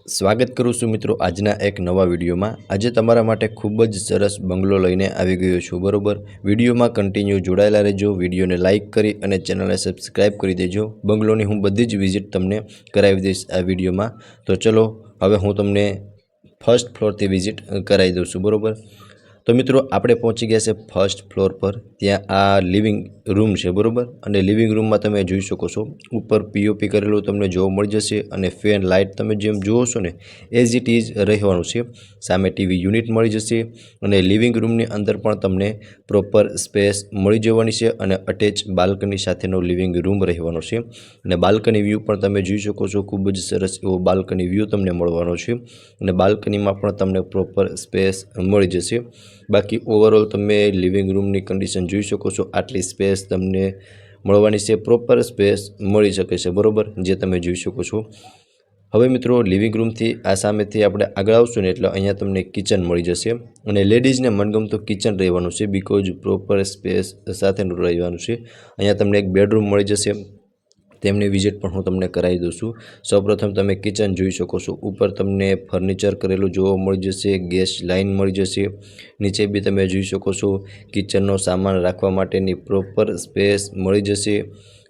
સ્વાગત કરું છું મિત્રો આજના એક નવા વિડીયોમાં। આજે તમારા માટે ખૂબ જ સરસ બંગલો લઈને આવી ગયો છું, બરોબર। વિડીયોમાં કન્ટિન્યુ જોડાયેલા રહેજો, વિડીયોને લાઇક કરી અને ચેનલને સબસ્ક્રાઇબ કરી દેજો। બંગલોની હું બધી જ વિઝિટ તમને કરાવી દઈશ આ વિડીયોમાં। તો ચલો હવે હું તમને ફર્સ્ટ ફ્લોરથી વિઝિટ કરાવી દઉં છું, બરોબર। તો મિત્રો આપણે પહોંચી ગયા છે ફર્સ્ટ ફ્લોર પર। ત્યાં આ લિવિંગ રૂમ છે, બરોબર। અને લિવિંગ રૂમમાં તમે જોઈ શકો છો ઉપર પીઓપી કરેલું તમને જોવા મળી જશે અને ફેન લાઇટ તમે જેમ જુઓ છો ને એઝ ઇટ ઇઝ રહેવાનું છે। સામે ટીવી યુનિટ મળી જશે અને લિવિંગ રૂમની અંદર પણ તમને પ્રોપર સ્પેસ મળી જવાની છે અને અટેચ બાલ્કની સાથેનો લિવિંગ રૂમ રહેવાનો છે। અને બાલ્કની વ્યૂ પણ તમે જોઈ શકો છો, ખૂબ જ સરસ એવો બાલ્કની વ્યૂ તમને મળવાનો છે અને બાલ્કનીમાં પણ તમને પ્રોપર સ્પેસ મળી જશે। બાકી ઓવરઓલ તમે લિવિંગ રૂમની કન્ડિશન જોઈ શકો છો, આટલી સ્પેસ તમને મળવાની છે, પ્રોપર સ્પેસ મળી શકે છે, બરોબર, જે તમે જોઈ શકો છો। હવે મિત્રો લિવિંગ રૂમથી આ સામેથી આપણે આગળ આવશું ને એટલે અહીંયા તમને કિચન મળી જશે અને લેડીઝને મનગમતું કિચન રહેવાનું છે, બીકોઝ પ્રોપર સ્પેસ સાથેનું રહેવાનું છે। અહીંયા તમને એક બેડરૂમ મળી જશે, તેમની વિઝિટ પણ હું તમને કરાવી દઉં છું। સૌપ્રથમ તમે કિચન જોઈ શકો છો, ઉપર તમને ફર્નિચર કરેલું જોવા મળી જશે, ગેસ લાઇન મળી જશે, નીચે બી તમે જોઈ શકો છો કિચનનો સામાન રાખવા માટેની પ્રોપર સ્પેસ મળી જશે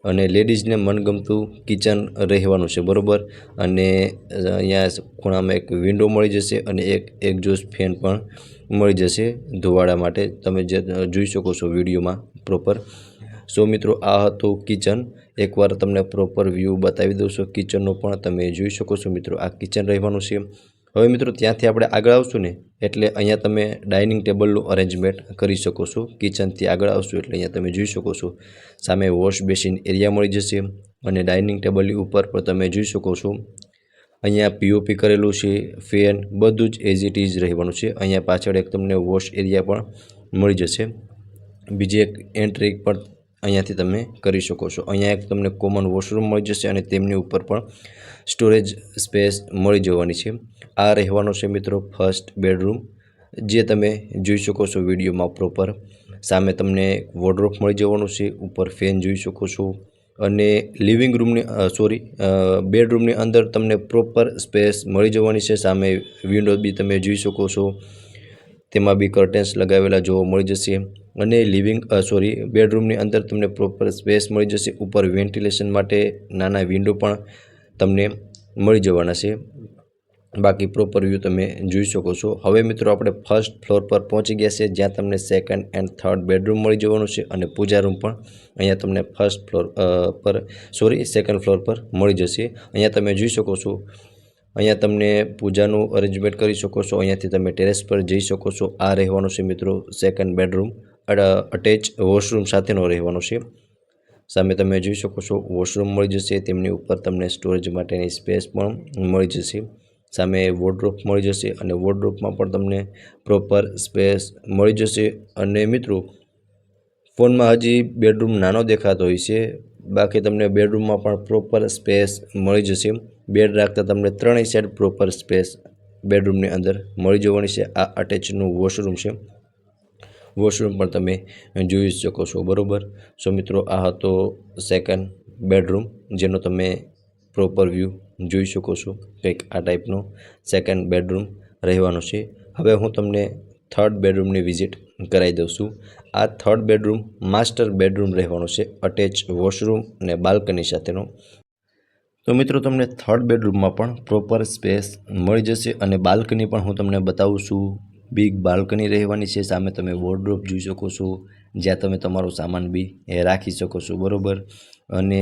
અને લેડીઝને મનગમતું કિચન રહેવાનું છે, બરોબર। અને અહીંયા ખૂણામાં એક વિન્ડો મળી જશે અને એક એક્ઝોસ્ટ ફેન પણ મળી જશે ધુવાડા માટે, તમે જે જોઈ શકો છો વિડીયોમાં પ્રોપર। સો મિત્રો આ હતું કિચન, એકવાર તમને પ્રોપર વ્યૂ બતાવી દઉં છું કિચનનો પણ, તમે જોઈ શકો છો મિત્રો આ કિચન રહેવાનું છે। હવે મિત્રો ત્યાંથી આપણે આગળ આવશું ને એટલે અહીંયા તમે ડાઇનિંગ ટેબલનું અરેન્જમેન્ટ કરી શકો છો। કિચનથી આગળ આવશું એટલે અહીંયા તમે જોઈ શકો છો સામે વોશ બેસિન એરિયા મળી જશે અને ડાઇનિંગ ટેબલની ઉપર પણ તમે જોઈ શકો છો અહીંયા પીઓપી કરેલું છે, ફેન બધું જ એઝ ઇટ ઇઝ રહેવાનું છે। અહીંયા પાછળ એક તમને વોશ એરિયા પણ મળી જશે, બીજી એક એન્ટ્રી પણ અહીંયાથી તમે કરી શકો છો। અહીંયા એક તમને કોમન વોશરૂમ મળી જશે અને તેમની ઉપર પણ સ્ટોરેજ સ્પેસ મળી જવાની છે। આ રહેવાનો છે મિત્રો ફર્સ્ટ બેડરૂમ, જે તમે જોઈ શકો છો વિડીયોમાં પ્રોપર। સામે તમને વોર્ડરોબ મળી જવાનું છે, ઉપર ફેન જોઈ શકો છો અને લિવિંગ રૂમની બેડરૂમની અંદર તમને પ્રોપર સ્પેસ મળી જવાની છે। સામે વિન્ડો બી તમે જોઈ શકો છો, તેમાં બી કર્ટેન્સ લગાવેલા જોવા મળી જશે અને બેડરૂમની અંદર તમને પ્રોપર સ્પેસ મળી જશે। ઉપર વેન્ટિલેશન માટે નાના વિન્ડો પણ તમને મળી જવાના છે, બાકી પ્રોપર વ્યૂ તમે જોઈ શકો છો। હવે મિત્રો આપણે ફર્સ્ટ ફ્લોર પર પહોંચી ગયા છે, જ્યાં તમને સેકન્ડ એન્ડ થર્ડ બેડરૂમ મળી જવાનું છે અને પૂજા રૂમ પણ અહીંયા તમને સેકન્ડ ફ્લોર પર મળી જશે। અહીંયા તમે જોઈ શકો છો, અહીંયા તમને પૂજાનું અરેન્જમેન્ટ કરી શકો છો, અહીંયાથી તમે ટેરેસ પર જઈ શકો છો। આ રહેવાનું છે મિત્રો સેકન્ડ બેડરૂમ, અટેચ વોશરૂમ સાથેનો રહેવાનો છે। સામે તમે જોઈ શકો છો વોશરૂમ મળી જશે, તેમની ઉપર તમને સ્ટોરેજ માટેની સ્પેસ પણ મળી જશે। સામે વોર્ડરોબ મળી જશે અને વોર્ડરોબમાં પણ તમને પ્રોપર સ્પેસ મળી જશે। અને મિત્રો ફોનમાં હજી બેડરૂમ નાનો દેખાતો હોય છે, બાકી તમને બેડરૂમમાં પણ પ્રોપર સ્પેસ મળી જશે। બેડ રાખતા તમને ત્રણેય સાઈડ પ્રોપર સ્પેસ બેડરૂમની અંદર મળી જવાની છે। આ અટેચનું વોશરૂમ છે, વોશરૂમ પણ તમે જોઈ શકો છો, બરોબર। સો મિત્રો આ હતો સેકન્ડ બેડરૂમ, જેનો તમે પ્રોપર વ્યૂ જોઈ શકો છો, કંઈક આ ટાઈપનો સેકન્ડ બેડરૂમ રહેવાનો છે। હવે હું તમને થર્ડ બેડરૂમની વિઝિટ કરાવી દઉં છું। આ થર્ડ બેડરૂમ માસ્ટર બેડરૂમ રહેવાનો છે, અટેચ વોશરૂમ અને બાલ્કની સાથેનો। તો મિત્રો તમને થર્ડ બેડરૂમમાં પણ પ્રોપર સ્પેસ મળી જશે અને બાલ્કની પણ હું તમને બતાવું છું, બિગ બાલ્કની રહેવાની છે। સામે તમે વોર્ડરોબ જોઈ શકો છો, જ્યાં તમે તમારો સામાન બી રાખી શકો છો, બરોબર। અને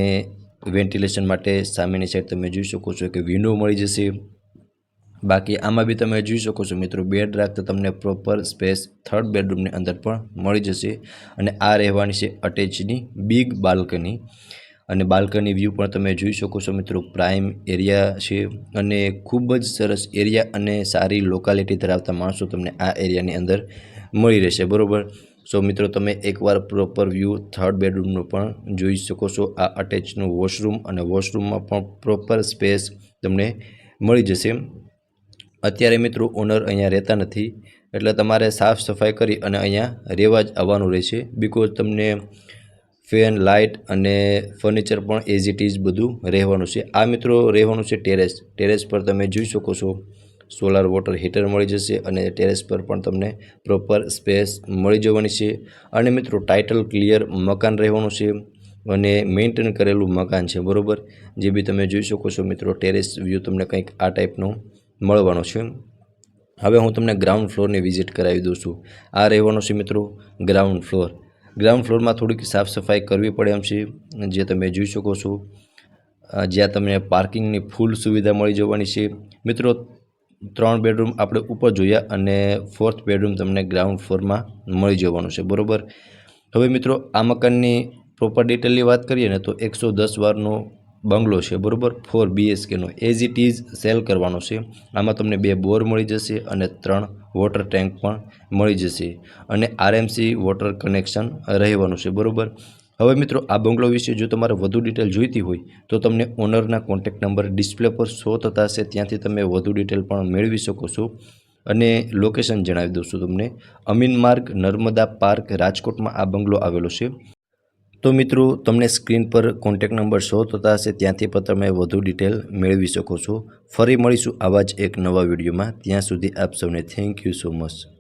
વેન્ટિલેશન માટે સામેની સાઈડ તમે જોઈ શકો છો કે વિન્ડો મળી જશે। બાકી આમાં બી તમે જોઈ શકો છો મિત્રો બેડ રાખતા તમને પ્રોપર સ્પેસ થર્ડ બેડરૂમની અંદર પણ મળી જશે અને આ રહેવાની છે અટેચની બિગ બાલ્કની અને બાલ્કની વ્યૂ પણ તમે જોઈ શકો છો મિત્રો, પ્રાઇમ એરિયા છે અને ખૂબ જ સરસ એરિયા અને સારી લોકાલિટી ધરાવતા માણસો તમને આ એરિયાની અંદર મળી રહેશે, બરોબર। સો મિત્રો તમે એકવાર પ્રોપર વ્યૂ થર્ડ બેડરૂમનો પણ જોઈ શકો છો। આ અટેચનું વોશરૂમ અને વોશરૂમમાં પણ પ્રોપર સ્પેસ તમને મળી જશે। અત્યારે મિત્રો ઓનર અહીંયા રહેતા નથી, એટલે તમારે સાફ સફાઈ કરી અને અહીંયા રહેવા જ આવવાનું રહેશે, બીકોઝ તમને ફેન, લાઇટ અને ફર્નિચર પણ એઝ ઇટ ઇઝ બધું રહેવાનું છે. આ મિત્રો રહેવાનું છે ટેરેસ પર તમે જોઈ શકો છો સોલાર વોટર હીટર મળી જશે અને ટેરેસ પર પણ તમને પ્રોપર સ્પેસ મળી જવાની છે. અને મિત્રો ટાઇટલ ક્લિયર મકાન રહેવાનું છે અને મેન્ટેન કરેલું મકાન છે, બરાબર. જે બી તમે જોઈ શકો છો મિત્રો ટેરેસ વ્યૂ તમને કંઈક આ ટાઈપનો મળવાનો છે. હવે હું તમને ગ્રાઉન્ડ ફ્લોરની વિઝિટ કરાવી દઉં છું. આ રહેવાનો છે મિત્રો ગ્રાઉન્ડ ફ્લોર. ગ્રાઉન્ડ ફ્લોરમાં થોડીક સાફ સફાઈ કરવી પડે એમ છે, જે તમે જોઈ શકો છો. જ્યાં તમને પાર્કિંગની ફૂલ સુવિધા મળી જવાની છે. મિત્રો 3 બેડરૂમ આપણે ઉપર જોયા અને 4th બેડરૂમ તમને ગ્રાઉન્ડ ફ્લોરમાં મળી જવાનું છે, બરાબર. હવે મિત્રો આ મકાનની પ્રોપર ડિટેલની વાત કરીએ ને તો 110 વારનો બંગલો છે, બરાબર. 4 BHKનો એઝ ઇટ ઇઝ સેલ કરવાનો છે. આમાં તમને 2 બોર મળી જશે અને 3 વોટર ટેન્ક પણ મળી જશે અને RMC વોટર કનેક્શન રહેવાનું છે, બરાબર. હવે મિત્રો આ બંગલો વિશે જો તમારે વધુ ડિટેલ જોઈતી હોય તો તમને ઓનરના કોન્ટેક્ટ નંબર ડિસ્પ્લે પર શો થતા હશે, ત્યાંથી તમે વધુ ડિટેલ પણ મેળવી શકો છો. અને લોકેશન જણાવી દઉં છું તમને. અમીન માર્ગ, નર્મદા પાર્ક, રાજકોટમાં આ બંગલો આવેલો છે. તો મિત્રો તમને સ્ક્રીન પર કોન્ટેક્ટ નંબર શો થતા હશે, ત્યાંથી પણ તમે વધુ ડિટેલ મેળવી શકો છો. ફરી મળીશું આવા જ એક નવા વિડીયોમાં. ત્યાં સુધી આપ સૌને થેન્ક યુ સો મચ.